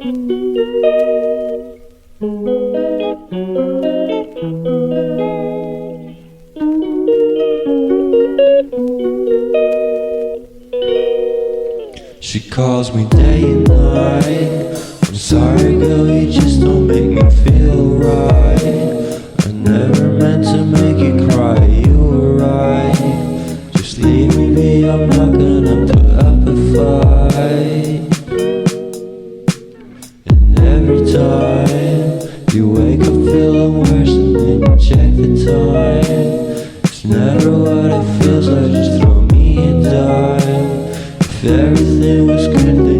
She calls me day and night. I'm sorry girl, you just don't make me feel right. I never meant to make you cry, you were right. Just leave me be, I'm not gonna put up a fight. And every time you wake up feeling worse and then you check the time. It's never what it feels like, just throw me a dime. If everything was good